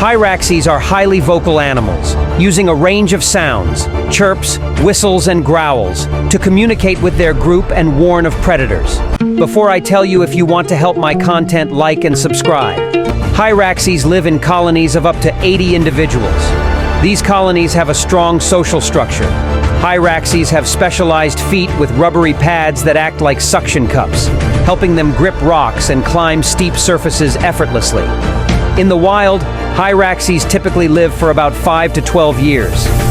Hyraxes are highly vocal animals, using a range of sounds, chirps, whistles, and growls, to communicate with their group and warn of predators. Before I tell you if you want to help my content, like and subscribe. Hyraxes live in colonies of up to 80 individuals. These colonies have a strong social structure. Hyraxes have specialized feet with rubbery pads that act like suction cups, helping them grip rocks and climb steep surfaces effortlessly. In the wild, Hyraxes typically live for about 5 to 12 years.